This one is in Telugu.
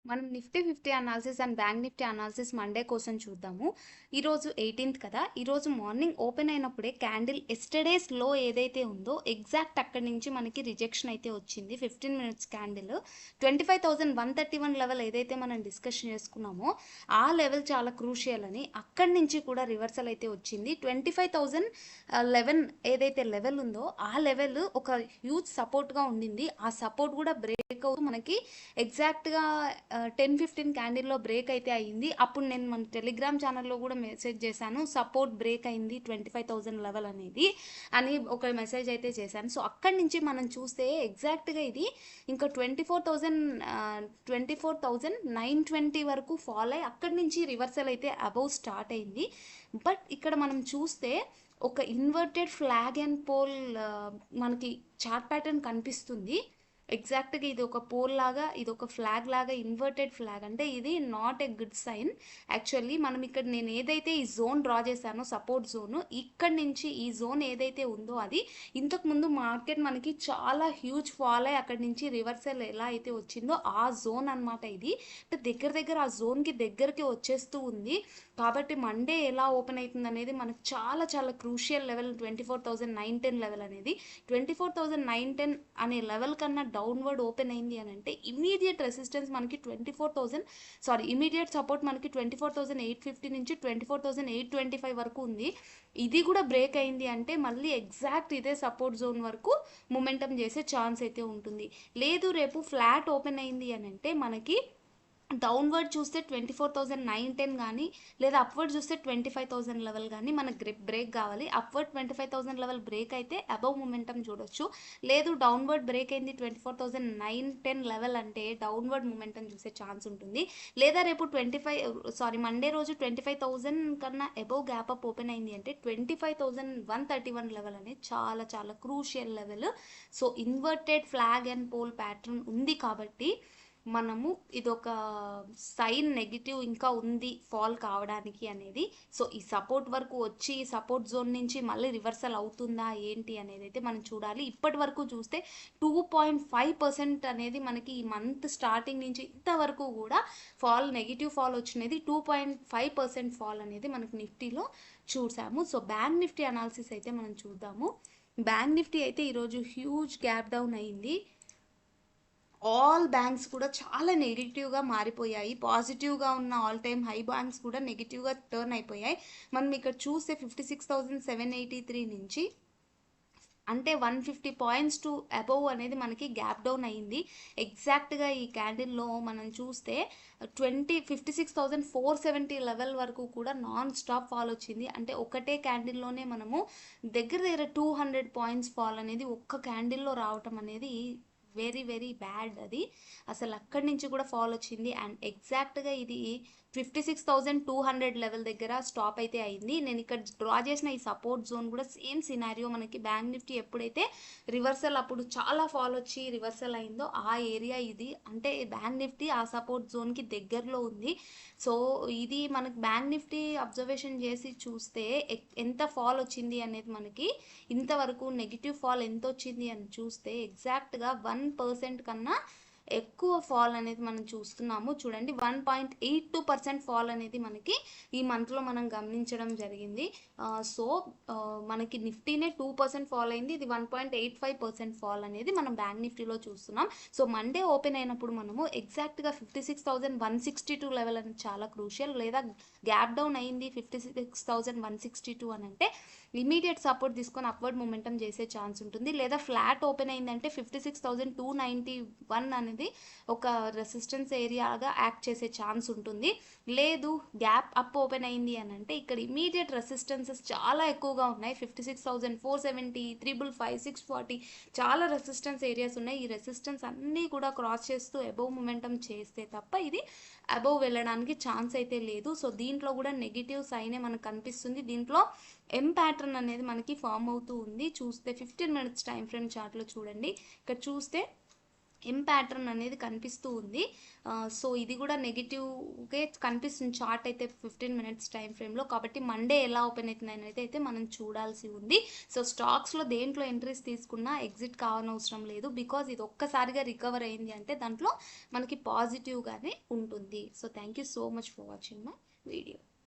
మనం Nifty 50 analysis and bank Nifty analysis Monday కోసం చూద్దాము. ఈరోజు 18th కదా. ఈరోజు మార్నింగ్ ఓపెన్ అయినప్పుడే క్యాండిల్ ఎస్టర్డేస్ లో ఏదైతే ఉందో ఎగ్జాక్ట్ అక్కడి నుంచి మనకి రిజెక్షన్ అయితే వచ్చింది. 15 మినిట్స్ క్యాండిల్ 25,131 లెవెల్ ఏదైతే మనం డిస్కషన్ చేసుకున్నామో ఆ లెవెల్ చాలా క్రూషియల్ అని అక్కడి నుంచి కూడా రివర్సల్ అయితే వచ్చింది. 25,011 ఏదైతే లెవెల్ ఉందో ఆ లెవెల్ ఒక హ్యూజ్ సపోర్ట్గా ఉండింది. ఆ సపోర్ట్ కూడా బ్రేక్ అవుతూ మనకి ఎగ్జాక్ట్గా 10-15 క్యాండిల్లో బ్రేక్ అయితే అయ్యింది. అప్పుడు నేను మన టెలిగ్రామ్ ఛానల్లో కూడా మెసేజ్ చేశాను, సపోర్ట్ బ్రేక్ అయింది 25,000 లెవెల్ అనేది అని ఒక మెసేజ్ అయితే చేశాను. సో అక్కడి నుంచి మనం చూస్తే ఎగ్జాక్ట్గా ఇది ఇంకా 24,920 వరకు ఫాల్ అయ్యి అక్కడి నుంచి రివర్సల్ అయితే అబౌవ్ స్టార్ట్ అయింది. బట్ ఇక్కడ మనం చూస్తే ఒక ఇన్వర్టెడ్ ఫ్లాగ్ అండ్ పోల్ మనకి చార్ట్ ప్యాటర్న్ కనిపిస్తుంది. ఎగ్జాక్ట్గా ఇది ఒక పోల్ లాగా, ఇది ఒక ఫ్లాగ్ లాగా, ఇన్వర్టెడ్ ఫ్లాగ్. అంటే ఇది not a good sign actually. మనం ఇక్కడ నేను ఏదైతే ఈ జోన్ డ్రా చేశానో సపోర్ట్ జోన్, ఇక్కడి నుంచి ఈ జోన్ ఏదైతే ఉందో అది ఇంతకుముందు మార్కెట్ మనకి చాలా హ్యూజ్ ఫాల్ అయ్యి అక్కడి నుంచి రివర్సల్ ఎలా అయితే వచ్చిందో ఆ జోన్ అనమాట ఇది. అంటే దగ్గర దగ్గర ఆ జోన్కి దగ్గరికి వచ్చేస్తూ ఉంది. కాబట్టి మండే ఎలా ఓపెన్ అవుతుంది అనేది మనకు చాలా చాలా క్రూషియల్ లెవెల్ 24,910 లెవెల్ అనేది. 24,910 అనే లెవెల్ కన్నా డౌన్వర్డ్ ఓపెన్ అయింది అని అంటే ఇమీడియట్ రెసిస్టెన్స్ మనకి ఇమీడియట్ సపోర్ట్ మనకి 24,850 నుంచి 24,825 వరకు ఉంది. ఇది కూడా బ్రేక్ అయింది అంటే మళ్ళీ ఎగ్జాక్ట్ ఇదే సపోర్ట్ జోన్ వరకు మొమెంటం చేసే ఛాన్స్ అయితే ఉంటుంది. లేదు రేపు ఫ్లాట్ ఓపెన్ అయింది అని అంటే మనకి డౌన్వర్డ్ చూస్తే 24,910 కానీ, లేదా అప్వర్డ్ చూస్తే 25,000 లెవెల్ కానీ మనకు బ్రేక్ కావాలి. అప్వర్డ్ 25,000 లెవెల్ బ్రేక్ అయితే అబవ్ మూమెంటం చూడొచ్చు. లేదు డౌన్వర్డ్ బ్రేక్ అయింది 24,910 లెవెల్ అంటే డౌన్వర్డ్ మూమెంటం చూసే ఛాన్స్ ఉంటుంది. లేదా రేపు మండే రోజు 25,000 కన్నా అబవ్ గ్యాప్ అప్ ఓపెన్ అయింది అంటే 25,131 లెవెల్ అనేది చాలా చాలా crucial level. So inverted flag and pole pattern ఉంది కాబట్టి మనము ఇదొక సైన్ నెగిటివ్ ఇంకా ఉంది ఫాల్ కావడానికి అనేది. సో ఈ సపోర్ట్ వరకు వచ్చి సపోర్ట్ జోన్ నుంచి మళ్ళీ రివర్సల్ అవుతుందా ఏంటి అనేది అయితే మనం చూడాలి. ఇప్పటి వరకు చూస్తే 2.5% అనేది మనకి ఈ మంత్ స్టార్టింగ్ నుంచి ఇంతవరకు కూడా నెగిటివ్ ఫాల్ వచ్చినది. 2.5% ఫాల్ అనేది మనకి నిఫ్టీలో చూసాము. సో బ్యాంక్ నిఫ్టీ అనాలిసిస్ అయితే మనం చూద్దాము. బ్యాంక్ నిఫ్టీ అయితే ఈరోజు హ్యూజ్ గ్యాప్ డౌన్ అయింది. ఆల్ బ్యాంక్స్ కూడా చాలా నెగిటివ్గా మారిపోయాయి. పాజిటివ్గా ఉన్న ఆల్ టైమ్ హై బ్యాంక్స్ కూడా నెగిటివ్గా టర్న్ అయిపోయాయి. మనం ఇక్కడ చూస్తే 56,783 నుంచి అంటే 150 పాయింట్స్ టు అబోవ్ అనేది మనకి గ్యాప్ డౌన్ అయ్యింది. ఎగ్జాక్ట్గా ఈ క్యాండిల్లో మనం చూస్తే 56,470 లెవెల్ వరకు కూడా నాన్ స్టాప్ ఫాల్ వచ్చింది. అంటే ఒకటే క్యాండిల్లోనే మనము దగ్గర దగ్గర 200 పాయింట్స్ ఫాల్ అనేది ఒక్క క్యాండిల్లో రావటం అనేది వెరీ వెరీ బ్యాడ్. అది అసలు అక్కడి నుంచి కూడా ఫాల్ వచ్చింది. అండ్ ఎగ్జాక్ట్గా ఇది 56,200 లెవెల్ దగ్గర స్టాప్ అయితే అయింది. నేను ఇక్కడ డ్రా చేసిన ఈ సపోర్ట్ జోన్ కూడా సేమ్ సినారియో. మనకి బ్యాంక్ నిఫ్టీ ఎప్పుడైతే రివర్సల్ అప్పుడు చాలా ఫాల్ వచ్చి రివర్సల్ అయిందో ఆ ఏరియా ఇది. అంటే బ్యాంక్ నిఫ్టీ ఆ సపోర్ట్ జోన్కి దగ్గరలో ఉంది. సో ఇది మనకి బ్యాంక్ నిఫ్టీ అబ్జర్వేషన్ చేసి చూస్తే ఎంత ఫాల్ వచ్చింది అనేది మనకి ఇంతవరకు నెగిటివ్ ఫాల్ ఎంత వచ్చింది అని చూస్తే ఎగ్జాక్ట్గా 1% కన్నా ఎక్కువ ఫాల్ అనేది మనం చూస్తున్నాము. చూడండి 1.82% ఫాల్ అనేది మనకి ఈ మంత్లో మనం గమనించడం జరిగింది. సో మనకి నిఫ్టీనే 2% ఫాల్ అయింది. ఇది 1.85% ఫాల్ అనేది మనం బ్యాంక్ నిఫ్టీలో చూస్తున్నాం. సో మండే ఓపెన్ అయినప్పుడు మనము ఎగ్జాక్ట్గా 56,162 లెవెల్ అనేది చాలా క్రూషియల్. లేదా గ్యాప్ డౌన్ అయింది 56,162 అని అంటే ఇమీడియట్ సపోర్ట్ తీసుకొని అప్వర్డ్ మూమెంటం చేసే ఛాన్స్ ఉంటుంది. లేదా ఫ్లాట్ ఓపెన్ అయిందంటే 56,291 అనేది ఒక రెసిస్టెన్స్ ఏరియాగా యాక్ట్ చేసే ఛాన్స్ ఉంటుంది. లేదు గ్యాప్ అప్ ఓపెన్ అయింది అని అంటే ఇక్కడ ఇమీడియట్ రెసిస్టెన్సెస్ చాలా ఎక్కువగా ఉన్నాయి. 56,470, 555, 640 చాలా రెసిస్టెన్స్ ఏరియాస్ ఉన్నాయి. ఈ రెసిస్టెన్స్ అన్నీ కూడా క్రాస్ చేస్తూ అబోవ్ మూమెంటం చేస్తే తప్ప ఇది అబోవ్ వెళ్ళడానికి ఛాన్స్ అయితే లేదు. సో దీంట్లో కూడా నెగిటివ్ సైనే మనకు కనిపిస్తుంది. దీంట్లో ఎం ప్యాటర్న్ అనేది మనకి ఫామ్ అవుతూ ఉంది. చూస్తే 15 మినిట్స్ టైం ఫ్రేమ్ చార్ట్లో చూడండి. ఇక్కడ చూస్తే ఎం ప్యాటర్న్ అనేది కనిపిస్తూ ఉంది. సో ఇది కూడా నెగిటివ్‌గే కనిపిస్తుంది చార్ట్ అయితే 15 మినిట్స్ టైమ్ ఫ్రేమ్‌లో. కాబట్టి మండే ఎలా ఓపెన్ అవుతుంది అనేది అయితే మనం చూడాల్సి ఉంది. సో స్టాక్స్‌లో దేంట్లో ఎంట్రీస్ తీసుకున్నా ఎగ్జిట్ కావనవసరం లేదు. బికాజ్ ఇది ఒక్కసారిగా రికవర్ అయింది అంటే దాంట్లో మనకి పాజిటివ్‌గానే ఉంటుంది. So thank you so much for watching my video.